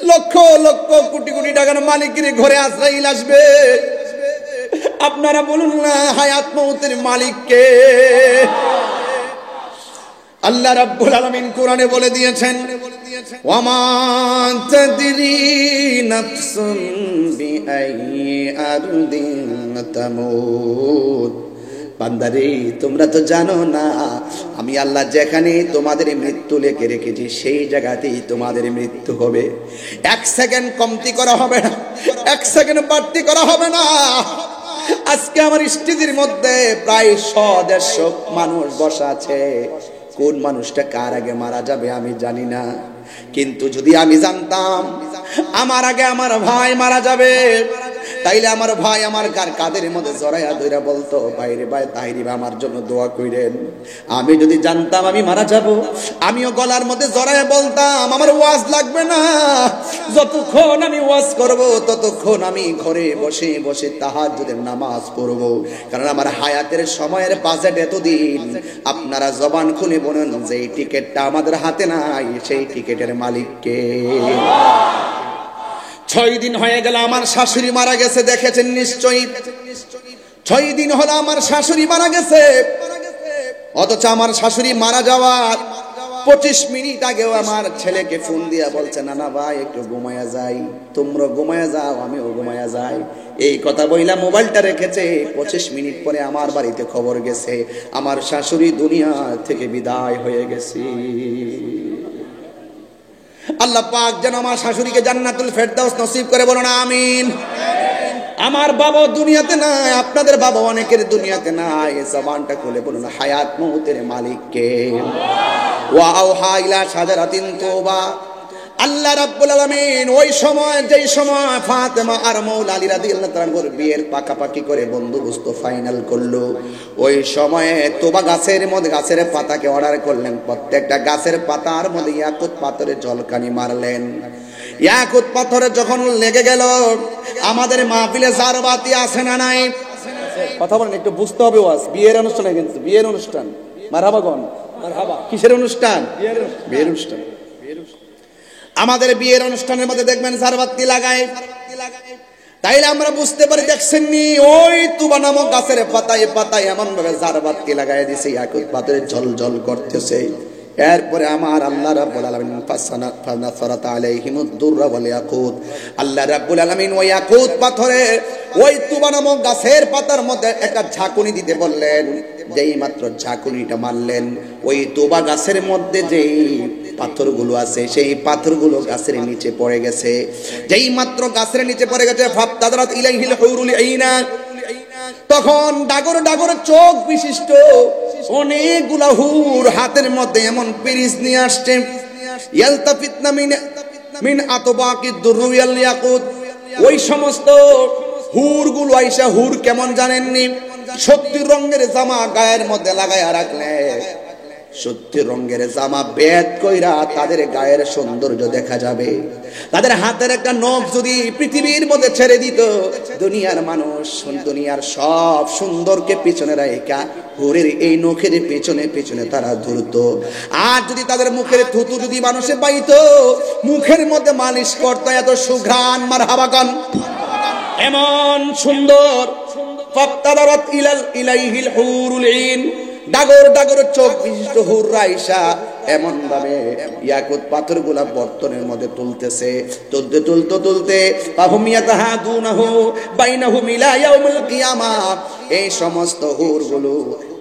লক্ষ লক্ষ কোটি কোটি টাকার মালিকের ঘরে আজরাইল আসবে। আপনারা বলুন না, হায়াত মউতের মালিক কে? আল্লাহ রাব্বুল আলামিন কোরআনে বলে দিয়েছেন, ওয়া মা তাদরি নাফসুন বিআইয়ি আরদিন তামুত, বান্দারে তোমরা তো জানো না আমি আল্লাহ যেখানে তোমাদের মৃত্যু লিখে রেখেছি সেই জায়গাতেই তোমাদের মৃত্যু হবে। 1 সেকেন্ড কমতি করা হবে না, 1 সেকেন্ড বাড়তি করা হবে না। আজকে আমার স্টেজের মধ্যে প্রায় 100-150 মানুষ বসা আছে। কোন মানুষটা কার আগে মারা যাবে আমি জানি না, কিন্তু যদি আমি জানতাম আমার আগে আমার ভাই মারা যাবে, তাইলে আমার ভাই আমার কাদের মধ্যে জড়াইয়া ধইরা বলতো, ভাইরে ভাই তাহিরি ভাই আমার জন্য দোয়া কইরেন। আমি যদি জানতাম আমি মারা যাব, আমিও গলার মধ্যে জড়াইয়া বলতাম, আমার ওয়াজ লাগবে না, যতক্ষণ আমি ওয়াজ করব ততক্ষণ আমি ঘরে বসে বসে তাহাজ্জুদের নামাজ পড়ব। কারণ আমার হায়াতের সময়ের বাজেট এতদিন। আপনারা জবান খুলে বলুন, যে টিকেটটা আমাদের হাতে নাই সেই টিকেটের মালিক কে? 6 দিন হয়ে গেল আমার শাশুড়ি মারা গেছে, দেখেছেন নিশ্চয়ই। 6 দিন হলো আমার শাশুড়ি মারা গেছে, অথচ আমার শাশুড়ি মারা যাওয়ার 25 মিনিট আগেও আমার ছেলেকে ফোন দিয়া বলছে, নানা ভাই একটু ঘুমায়া যাই, তোমরা ঘুমায়া যাও, আমিও ঘুমায়া যাই। এই কথা বইলা মোবাইলটা রেখেছে। 25 মিনিট পরে আমার বাড়িতে খবর গেছে, আমার শাশুড়ি দুনিয়া থেকে বিদায় হয়ে গেছে। আল্লাহ পাক যেন আমার শাশুড়িকে জান্নাতুল ফেরদাউস নসিব করে, বলুন আমিন। আমার বাবা দুনিয়াতে নাই, আপনাদের বাবা অনেকের দুনিয়াতে নাই। জবানটা খুলে বলুন হায়াত মউতের মালিক কে? ওয়া আওহা ইলা শাজারাতিন তওবা। আল্লাহ রাব্বুল আলামিন ওই সময়, যেই সময় ফাতেমা আর মৌলা আলী রাদিয়াল্লাহু তাআলা বিয়ের পাকাপাকি করে বন্দোবস্ত ফাইনাল করলো, ওই সময়ে তোবা গাছের মধ্যে গাছের পাতাকে অর্ডার করলেন, প্রত্যেকটা গাছের পাতার মধ্যে ইয়াকুত পাথরে জলকানি মারলেন। ইয়াকুত পাথরে যখন লেগে গেল, আমাদের মাহফিলে জারবাতি আছে না নাই? কথা বলেন, একটু বুঝতে হবে। ওয়াজ বিয়ের অনুষ্ঠানে কিন্তু বিয়ের অনুষ্ঠান। মারহাবা গন, মারহাবা। কিসের অনুষ্ঠান? বিয়ের অনুষ্ঠান। আমাদের বিয়ের অনুষ্ঠানের মধ্যে দেখবেন জারবাতি লাগায়। তাইলে আমরা বুঝতে পারি, দেখছেন নি ওই তুবা নামক গাছের পাতায় পাতায় এমন ভাবে জারবাতি লাগায় দিছে, ইয়াকুত পাথরে ঝলঝল করতেছে। এরপরে আমার আল্লাহ রাব্বুল আলামিন ফানাসারাত আলাইহিমুদ দুররা ওয়াল ইয়াকুত, আল্লাহ রাব্বুল আলামিন ওই ইয়াকুত পাথরে ওই তুবা নামক গাছের পাতার মধ্যে একটা ঝাঁকুনি দিতে বললেন। যেই মাত্র ঝাঁকুনিটা মারলেন, ওই তুবা গাছের মধ্যে যেই পাথরগুলো আছে সেই পাথরগুলো গাছের নিচে পড়ে গেছে। যেই মাত্র গাছের নিচে পড়ে গেছে, ফাবতাদারাত ইলাইহিল হুরুল আইনা, তখন ডাগর ডাগর চোখ বিশিষ্ট অনেকগুলা হুর হাতের মধ্যে এমন পিরিচ নিয়ে আসছে। ইয়ালতাফিতনা মিন আতবাকি দুররি ওয়াল ইয়াকুত, ওই সমস্ত হুরগুলো আইসা, হুর কেমন জানেননি? 70 রঙের জামা গায়ের মধ্যে লাগায়া রাখলে 70 রঙের জামা বেদ কইরা তাদের গায়ের সৌন্দর্য দেখা যাবে। তাদের হাতের একটা নখ যদি পৃথিবীর মধ্যে ছেড়ে দিত, দুনিয়ার মানুষ, দুনিয়ার সব সুন্দরকে পিছনে রাখা হুরের এই নখের পেছনে পেছনে তারা ধরত। আর যদি তাদের মুখের থুতু যদি মানুষে পাইতো, মুখের মধ্যে মালিশ করতো, এত সুঘ্রাণ। মারহাবা গান, এমন সুন্দর। ফাবতাদারাত ইলাইহিল হুরুল আইন, ডাগর ডাগর চোখ বিশিষ্ট হুররা আইসা এমন ভাবে ইয়াকুত পাথরগুলা বর্তনের মধ্যে তুলতেছে। তুলতে তুলতে তুলতে ফাহুম ইয়াতাহাদুনাহু বাইনাহুম ইলা ইয়াউমিল কিয়ামাহ, এই সমস্ত হুরগুলো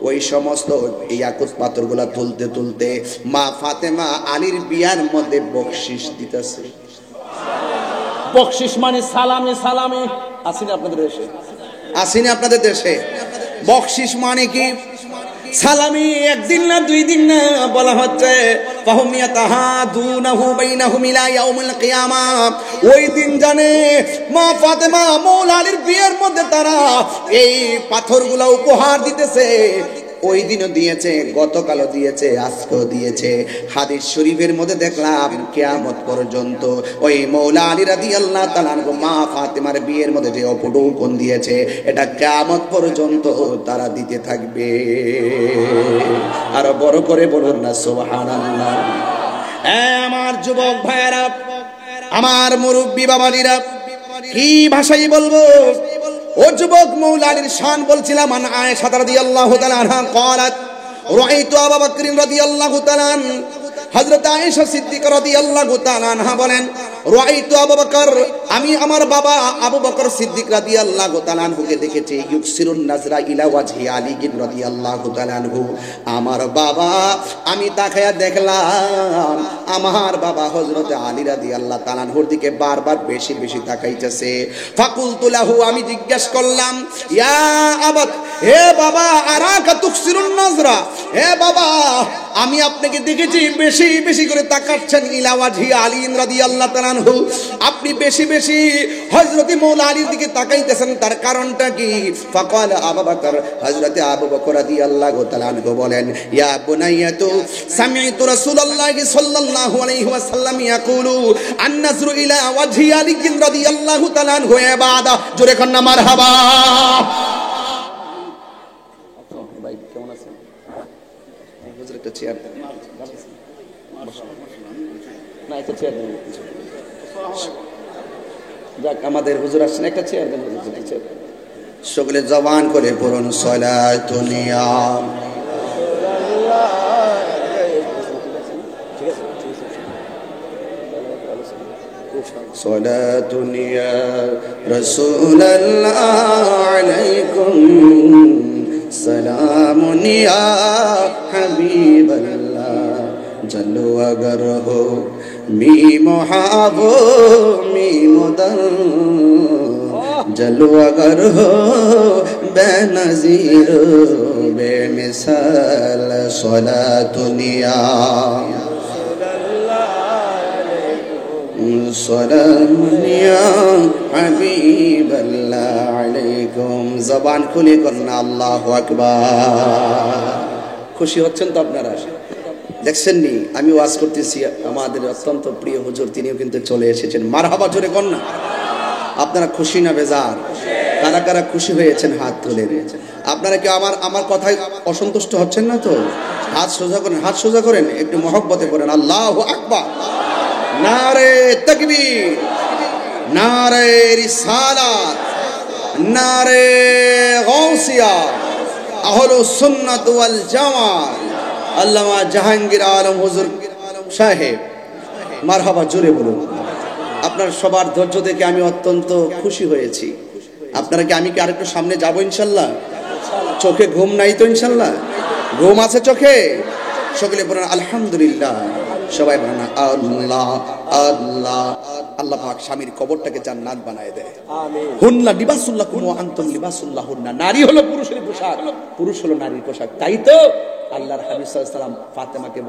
ওই সমস্ত ইয়াকুত পাথরগুলা তুলতে তুলতে মা ফাতেমা আলীর বিয়ার মধ্যে বকশিশ দিতেছে। বকশিশ মানে সালামে সালামে। আসেনি আপনাদের দেশে? আসেনি আপনাদের দেশে? বকশিশ মানে কি? সালামি। একদিন না, 2 দিন না, বলা হচ্ছে ফাহুম ইয়াতাহাদুনাহু বাইনাহুম ইলা ইয়াউমিল কিয়ামাহ। ওই দিন জানে মা ফাতেমা মৌলা আলীর বিয়ের মধ্যে তারা এই পাথরগুলা উপহার দিতেছে। ওই দিনও দিয়েছে, গতকালও দিয়েছে, আজকেও দিয়েছে। হাদিস শরীফের মধ্যে দেখলাম কিয়ামত পর্যন্ত ওই মৌলা আলী রাদিয়াল্লাহু তাআলা আনহু মা ফাতেমার বিয়ের মধ্যে যে উপঢৌকন দিয়েছে, এটা কিয়ামত পর্যন্ত তারা দিতে থাকবে। আরো বড় করে বলুন না সুবহানাল্লাহ। আমার যুবক ভাইয়েরা, আমার মুরব্বী বাবাজিরা, কি ভাষাই বলবো? ও যুবক, মৌলা আলীর শান বলছিলাম। আন আয়েশা রাদিয়াল্লাহু তাআলা আনহা قالت রাআইতু আবু বকর রাদিয়াল্লাহু তাআলা, হযরত আয়েশা সিদ্দিকা রাদিয়াল্লাহু তাআলা আনহা বলেন, রাআইতু আবু বকর, আমি আমার বাবা আবু বকর সিদ্দিক রাদিয়াল্লাহু তাআলা আনহুকে দেখেছি, ইউকসিরুন নাজরা ইলা ওয়াজহি আলী রাদিয়াল্লাহু তাআলা আনহু। আমার বাবা, আমি তাকায়া দেখলাম আমার বাবা হযরত আলী রাদিয়াল্লাহু তাআলা আনহুর দিকে বারবার বেশি বেশি তাকাইতেছে। ফাকুলতু লাহু, আমি জিজ্ঞেস করলাম, ইয়া আবাত, হে বাবা, আরাকা তুকসিরুন নাজরা, হে বাবা, আমি আপনাকে দেখেছি বেশি বেশি করে তাকাচ্ছেন ইলা ওয়াজহি আলী রাদিয়াল্লাহু তাআলা আনহু, আপনি বেশি বেশি হযরত মৌলা আলীর দিকে তাকাইতেছেন, তার কারণটা কি? ফাকাল আবু বকর, হযরত আবু বকর রাদিয়াল্লাহু তাআলা আনহু বলেন, ইয়া বুনাইয়াতু সামি'তু রাসূলুল্লাহি সাল্লাল্লাহু আলাইহি ওয়াসাল্লাম ইয়াকুলু আন-নাজরু ইলা ওয়াজহি আলী রাদিয়াল্লাহু তাআলা আনহু ইবাদা। জোরে কোন না মারহাবা। ভাই কেমন আছেন? হুজুর একটা চেয়ার দেন না, একটা চেয়ার দেন। যাক, আমাদের হুজুর আসছেন, একটা চেয়ার দেন। সকলে জবান করে পড়ুন সালাতুন ইয়া সালাতুন ইয়া রাসূলুল্লাহ আলাইকুম সালামুন ইয়া হাবিবাল্লাহ জলো अगर हो मी मोहाबो मी मुदल जलो अगर हो बेनज़ीर बेमिसाल सलातुनिया सलामुनिया हबीबल्लाह अलैकुम जबान खुले करना अल्लाहु अकबर খুশি হচ্ছেন তো আপনারা দেখছেন নি আমি ওয়াজ করতেছি আমাদের অত্যন্ত প্রিয় হুজুর তিনিও কিন্তু চলে এসেছেন মারহাবা জোরে কোন না আপনারা খুশি না বেজার কারা কারা খুশি হয়েছেন হাত তুলে আপনারা কি আমার কথায় অসন্তুষ্ট হচ্ছেন না তো হাত সোজা করেন একটু মহব্বতে করেন আল্লাহু আকবার নারে তাকবীর নারে রিসালাত নারে গাউসিয়া আহলুস সুন্নাত ওয়াল জামাত আল্লামা জাহাঙ্গীর আলম হুজুর সাহেব মারহাবা জোরে বলুন আপনার সবার ধৈর্য দেখে আমি অত্যন্ত খুশি হয়েছি আপনারা কি আমি কি আরেকটু সামনে যাব ইনশাআল্লাহ চোখে ঘুম নাই তো ইনশাআল্লাহ ঘুম আছে চোখে সকলে বলেন আলহামদুলিল্লাহ সবাই বলেন আল্লাহ আল্লাহ আল্লাহ পাক স্বামীর কবরটাকে জান্নাত বানায় দেয় আমিন হুন্না লিবাসুল্লাকুম ওয়া আনতুম লিবাসুল্লাহুন্না নারী হলো পুরুষের পোশাক পুরুষ হলো নারীর পোশাক তাই তো আল্লাহর হাবিব সাল্লাল্লাহু আলাইহি সাল্লাম ফাতেমাকে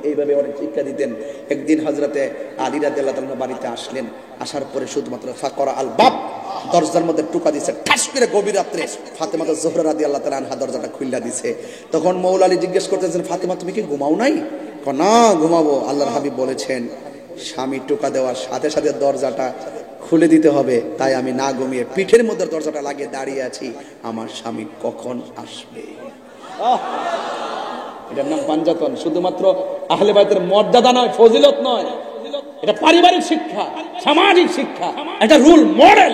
এইভাবে অনেক শিক্ষা দিতেন একদিন হযরতে আলী রাদিয়াল্লাহু তাআলা বাড়িতে আসলেন আসার পরে শুধুমাত্র ফাকরা আল বাব দরজার মধ্যে টুকা দিয়েছে ঠাস করে গভীর রাতে ফাতেমা জোহরা রাদিয়াল্লাহু তাআলা আনহা দরজাটা খুলে দিয়েছে তখন মৌলা আলী জিজ্ঞেস করতেছেন ফাতেমা তুমি কি ঘুমাও নাই না ঘুমাবো আল্লাহর হাবিব বলেছেন স্বামী টোকা দেওয়ার সাথে সাথে দরজাটা খুলে দিতে হবে তাই আমি না ঘুমিয়ে পিঠের মধ্যে দরজাটা লাগিয়ে দাঁড়িয়ে আছি আমার স্বামী কখন আসবে এটার নাম পাঞ্জাতন শুধুমাত্র আহলে বাইতের মর্যাদা নয় ফজিলত নয় এটা পারিবারিক শিক্ষা সামাজিক শিক্ষা এটা রুল মডেল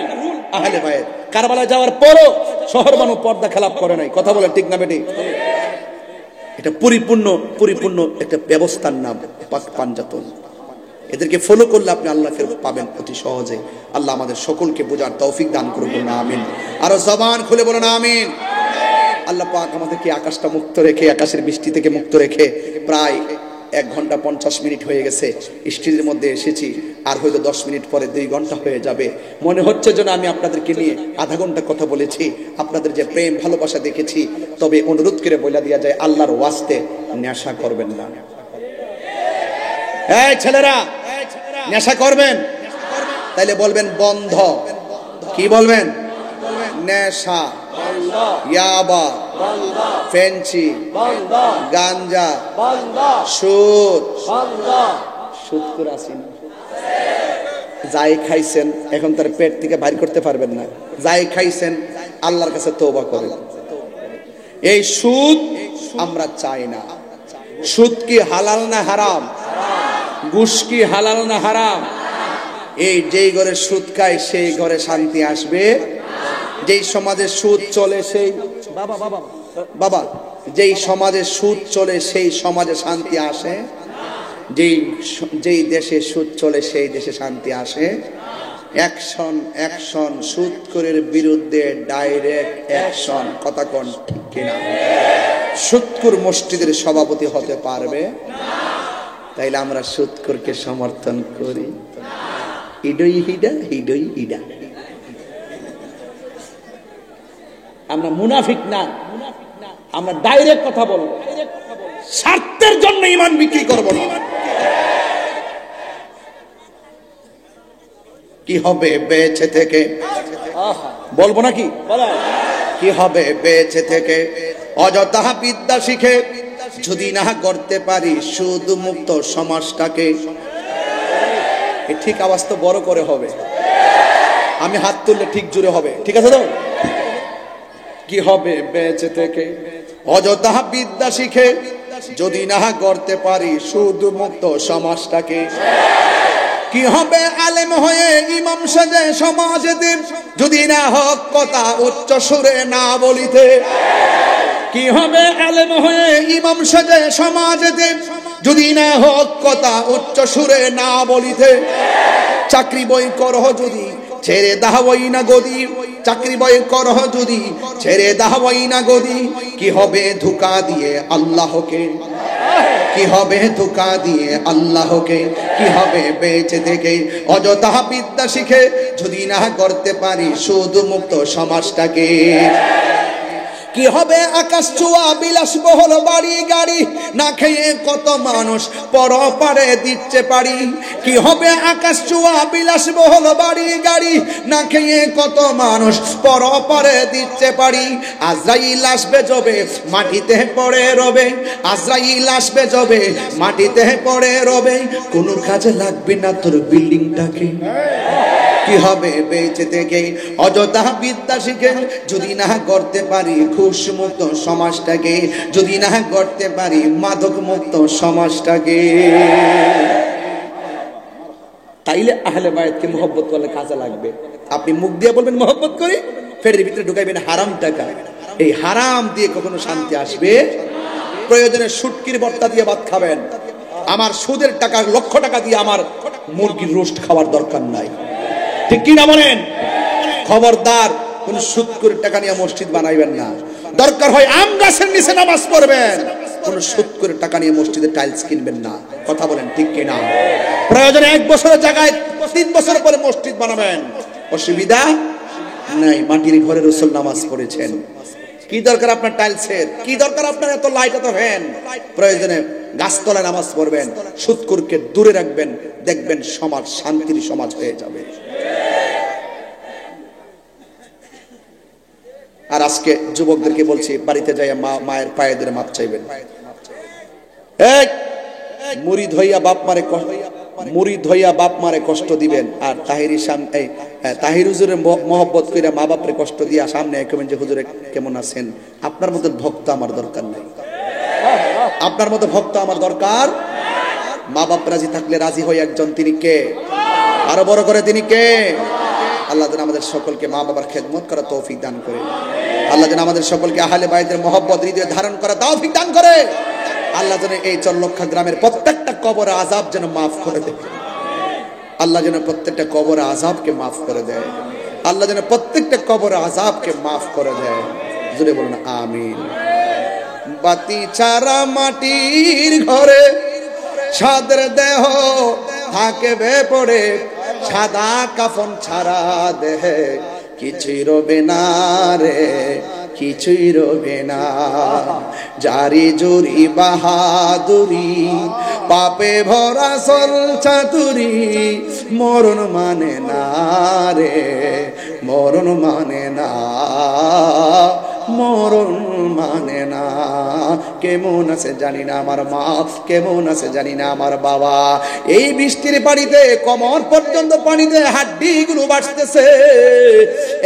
আহলে বাইত কারবালায় যাওয়ার পরও শহর বানু পর্দা খেলাপ করে নাই কথা বলে ঠিক না বেটি এটা পরিপূর্ণ একটা ব্যবস্থার নাম পাঞ্জাতন এদেরকে ফলো করলে আপনি আল্লাহকে পাবেন অতি সহজে আল্লাহ আমাদের সকলকে বোঝার তৌফিক দান করুন আমিন আর জবান খুলে বলুন আমিন আল্লাহ পাক আমাদেরকে আকাশটা মুক্ত রেখে আকাশের বৃষ্টি থেকে মুক্ত রেখে প্রায় 1 ঘন্টা 50 মিনিট হয়ে গেছে স্টেজের মধ্যে এসেছি আর হয়তো 10 মিনিট পরে 2 ঘন্টা হয়ে যাবে মনে হচ্ছে যেন আমি আপনাদেরকে নিয়ে আধা ঘন্টা কথা বলেছি আপনাদের যে প্রেম ভালোবাসা দেখেছি তবে অনুরোধ করে বলে দেওয়া যায় আল্লাহর ওয়াস্তে নেশা করবেন না এই ছেলেরা নেশা করবেন তাইলে বলবেন বন্ধ কি বলবেন নেশা ইয়াবা ফেন্সি গাঞ্জা সুদ করে আসি না যাই খাইছেন এখন তার পেট থেকে বাইর করতে পারবেন না যাই খাইছেন আল্লাহর কাছে তওবা করেন এই সুদ আমরা চাই না সুদ কি হালাল না হারাম ঘুষ কি হালাল না হারাম এই যেই ঘরে সুদ খায় সেই ঘরে শান্তি আসবে যেই সমাজে সুদ চলে সেই বাবা যেই সমাজে সুদ চলে সেই সমাজে শান্তি আসে যেই দেশে সুদ চলে সেই দেশে শান্তি আসে অ্যাকশন সুদখোরের বিরুদ্ধে ডাইরেক্ট অ্যাকশন কথা কোন ঠিক কিনা সুদখোর মসজিদের সভাপতি হতে পারবে তাইলে আমরা সুদখোরকে সমর্থন করি হিডই হিডা আমরা মুনাফিক না আমরা ডাইরেক্ট কথা বলবো স্বার্থের জন্য ঈমান বিক্রি করব না কি হবে বেঁচে থেকে বলবো নাকি কি হবে বেঁচে থেকে অযথা বিদ্যা শিখে যদি না করতে পারি সুদ মুক্ত সমাজটাকে ঠিক আওয়াজ তো বড় করে হবে আমি হাত তুললে ঠিক জোরে হবে ঠিক আছে তো কি হবে বেঁচে থেকে অযথা বিদ্যা শিখে যদি না করতে পারি সুদ মুক্ত সমাজটাকে কি হবে আলেম হয়ে ইমাম সাজে সমাজেতে যদি না হক কথা উচ্চ সুরে না বলিতে কি হবে আলেম হয়ে ইমাম সাজে সমাজেতে যদি না হক কথা উচ্চ সুরে না বলিতে চাকরি বই করহ যদি ছেড়ে দাহবই না গদি, চাকরি বই করহ যদি ছেড়ে দাহবই না গদি, কি হবে ধোঁকা দিয়ে আল্লাহকে, কি হবে ধোঁকা দিয়ে আল্লাহকে, কি হবে বেঁচে থেকে অযথা বিদ্যা শিখে যদি না করতে পারি সুদ মুক্ত সমাজটাকে। কি হবে আকাশ ছোঁয়া বিলাসবহুল বাড়ি গাড়ি, না খেয়ে কত মানুষ পরপারে দিচ্ছে পারি। কি হবে আকাশ ছোঁয়া বিলাসবহুল বাড়ি গাড়ি, না খেয়ে কত মানুষ পরপারে দিচ্ছে পারি। আজরাইল আসবে যবে মাটিতে পড়ে রবে, আজরাইল আসবে যবে মাটিতে পড়ে রবে, কোনো কাজে লাগবে না তোর বিল্ডিংটাকে। কি হবে বেঁচে থেকে অযথা বিদ্যা শিখে যদি না করতে পারি ঘুষ মুক্ত সমাজটাকে, যদি না করতে পারি মাদক মুক্ত সমাজটাকে। তাইলে আহলে বায়াতকে মহব্বত করলে কাজে লাগবে। আপনি মুখ দিয়ে বলবেন মহব্বত করি, ফেরের ভিতরে ঢুকাইবেন হারাম টাকা, এই হারাম দিয়ে কখনো শান্তি আসবে? প্রয়োজনে শুটকির ভর্তা দিয়ে ভাত খাবেন, আমার সুদের টাকা লক্ষ টাকা দিয়ে আমার মুরগির রোস্ট খাওয়ার দরকার নাই। ঠিক কি না বলেন? খবরদার কোন সুদ করে টাকা নিয়ে মসজিদ বানাইবেন না। দরকার হয় আম গাছের নিচে নামাজ পড়বেন, কোন সুদ করে টাকা নিয়ে মসজিদে টাইলস কিনবেন না। কথা বলেন ঠিক কি না? প্রয়োজনে 1 বছরের জায়গায় 3 বছর পরে মসজিদ বানাবেন, অসুবিধা নাই। মাটির ঘরে রাসূল নামাজ পড়েছেন, কি দরকার আপনার টাইলসের? কি দরকার আপনার এত লাইট এত ফ্যান? প্রয়োজনে গাছতলায় নামাজ পড়বেন, সুদখোরকে দূরে রাখবেন, দেখবেন সমাজ শান্তির সমাজ হয়ে যাবে। আর আজকে যুবকদেরকে বলছি, বাড়িতে যাইয়া মায়ের পায়ে ধরে মাপ চাইবেন। এই মুরিদ হইয়া বাপ মারে, মুরিদ হইয়া বাপ মারে কষ্ট দিবেন, আর তাহিরির সামনে তাহির হুজুরের মহব্বত কইরা মা বাপরে কষ্ট দিয়া সামনে কমেন যে হুজুরে কেমন আছেন। আপনার মতো ভক্ত আমার দরকার নাই, আপনার মতো ভক্ত আমার দরকার। মা বাপ রাজি থাকলে রাজি হই একজন, তিনি কে? আরো বড় করে তিনি কে? আল্লাহ যেন আমাদের সকলকে মা বাবার খেদমত করা তৌফিক দান করে। আল্লাহ যেন আমাদের সকলকে আহলে বায়তের মহব্বত হৃদয়ে ধারণ করা তৌফিক দান করে। আল্লাহ যেন এই চল্লক্ষা গ্রামের প্রত্যেকটা কবর আযাব যেন মাফ করে দেয়। আল্লাহ যেন প্রত্যেকটা কবর আযাবকে মাফ করে দেয়। আল্লাহ যেন প্রত্যেকটা কবর আযাবকে মাফ করে দেয়। জোরে বলুন আমিন। বাতি ছাড়া মাটির ঘরে সাদের দেহ থাকবে পড়ে, সাদা কাফন ছাড়া দেহে কিছুই রবে না রে, কিছুই রবে না। জারি জুরি বাহাদুরি পাপে ভরা সল চাতুরি, মরণ মানে না রে, মরণ মানে না, মরণ মানে না। কেমন আছে জানি না আমার মা, কেমন আছে জানি না আমার বাবা। এই বৃষ্টির পানিতে কমর পর্যন্ত পানিতে হাড্ডিগুলো বাঁচতেছে।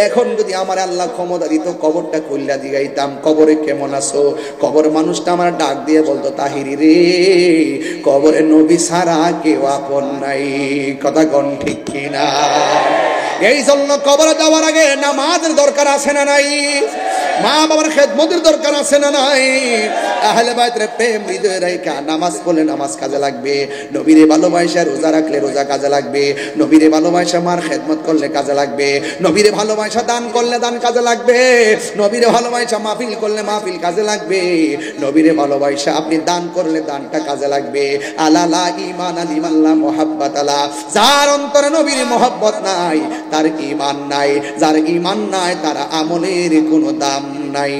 এখন যদি আমার আল্লাহ ক্ষমতা দিত, কবরটা খুললা দিগাইতাম, কবরে কেমন আছো? কবর মানুষটা আমার ডাক দিয়ে বলতো, তাহিরি রে, কবরে নবী ছাড়া কেউ আপন নাই। কথা কোন ঠিক কিনা? এই জন্য কবরে যাওয়ার আগে নামাজের দরকার আছে না নাই? মা বাবার খেদমতের দরকার আছে না নাই? আহলে বায়তের প্রেম হৃদয়ে রাখা নামাজ পড়লে নামাজ কাজে লাগবে, নবীরে ভালোবাসা রোজা রাখলে রোজা কাজে লাগবে, নবীরে ভালোবাসা মার খেদমত করলে কাজে লাগবে, নবীরে ভালোবাসা দান করলে দান কাজে লাগবে, নবীরে ভালোবাসা মাহফিল করলে মাহফিল কাজে লাগবে, নবীরে ভালোবাসা আপনি দান করলে দানটা কাজে লাগবে। আলালা ঈমান আলিমাল্লাহ মুহাব্বাত আলা, যার অন্তরে নবীর মুহাব্বত নাই তার ঈমান নাই, যার ঈমান নাই তার আমলের কোনো দাম নাই।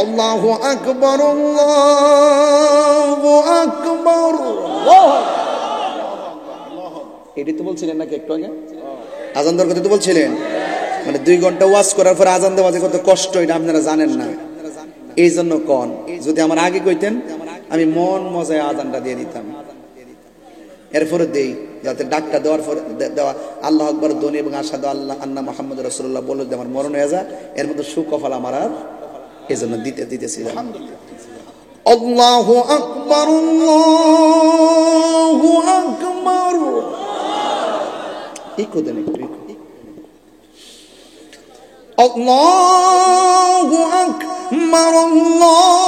আল্লাহু আকবার, আল্লাহু আকবার। এটাই তো বলছিলেন নাকি একটু আগে? আজান দেওয়ার কথা তো বলছিলেন। মানে 2 ঘন্টা ওয়াজ করার পর আজান দেওয়া যে কত কষ্ট, এটা আপনারা জানেন না। এই জন্য কন, যদি আমার আগে কইতেন আমি মন মজায় আজানটা দিয়ে দিতাম। এরপরে দেই যাতে ডাকটা দেওয়ার পর দেওয়া আল্লাহ আকবার ধ্বনি এবং আশহাদু আল্লাহ আন্না মুহাম্মাদুর রাসূলুল্লাহ বলে যে আমার মরণ হয়ে যায়, এর মধ্যে সুকফল আমার আর এজন্য দিতেছি। আল্লাহু আকবার, আল্লাহু আকবার। ইকো দেন একটু, ইকো। আল্লাহু আকবার, আল্লাহু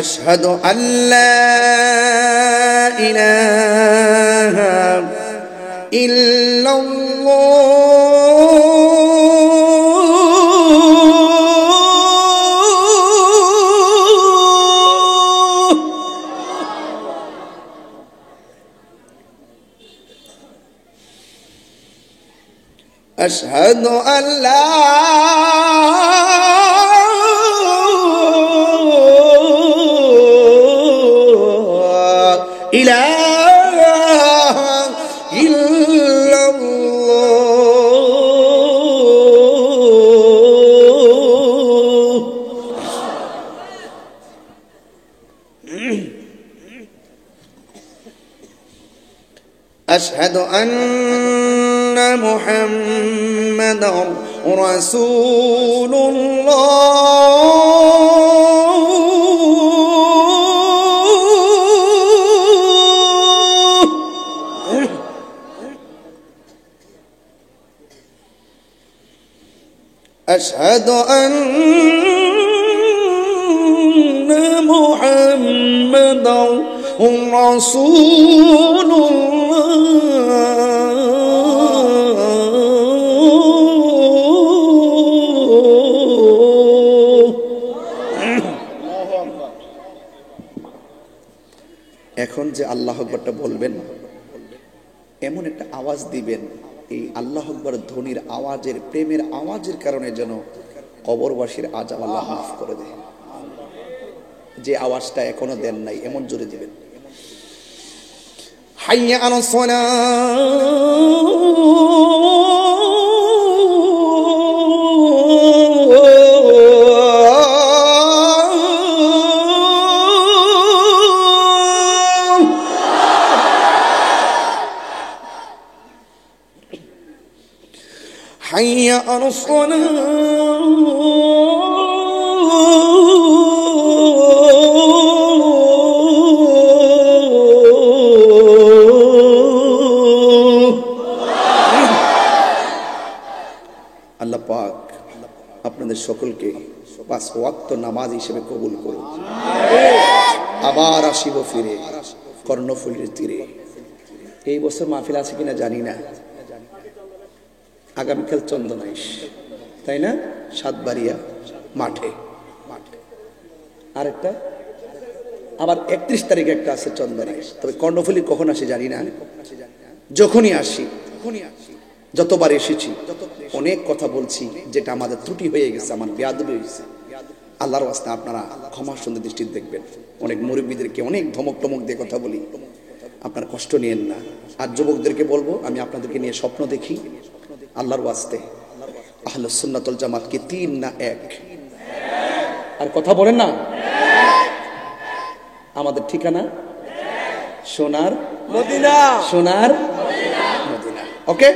আশহাদু আল্লা ইলাহা ইল্লাল্লাহ আশহাদু আল্লা ইলাহা ইল্লাল্লাহ আশহাদু আন্না মুহাম্মাদার রাসূলুল্লাহ আশহাদু আন্না মুহাম্মাদার এখন যে আল্লাহ আকবারটা বলবেন, এমন একটা আওয়াজ দিবেন, এই আল্লাহ আকবার ধ্বনির আওয়াজের, প্রেমের আওয়াজের কারণে যেন কবরবাসীর আযাব আল্লাহ মাফ করে দেয়। যে আওয়াজটা এখনো দেন নাই, এমন জোরে দিবেন। হাইয়া আলাস সালাহ, হাইয়া আলাস আল্লাহ পাক আপনাদের সকলকে 5 ওয়াক্ত নামাজ হিসেবে কবুল করুন। আবার আসিব ফিরে কর্ণফুলীর তীরে। এই বছর মাহফিল আছে কিনা জানি না, আগামীকাল চন্দনাইশ, তাই না? সাতবাড়িয়া মাঠে। আরেকটা আবার 31 তারিখে একটা আছে চন্দনাইশ। তবে কর্ণফুলী কখন আসে জানি না, যখনই আসি, যতবার এসেছি অনেক কথা বলছি, যেটা আমাদের ত্রুটি হয়ে গেছে, আমার বেয়াদবি হয়েছে। আল্লাহর ওয়াস্তে আপনারা ক্ষমা সুন্দর দৃষ্টিতে দেখবেন। অনেক মুরব্বীদেরকে অনেক ধমক টমক দিয়ে কথা বলি, আপনার কষ্ট নিয়েন না। আর যুবকদেরকে বলবো, আমি আপনাদেরকে নিয়ে স্বপ্ন দেখি। আল্লাহর ওয়াস্তে আহলুস সুন্নাত ওয়াল জামাত কি 3 না 1? আর কথা বলেন না। আমাদের ঠিকানা সোনার মদিনা, সোনার মদিনা। ওকে।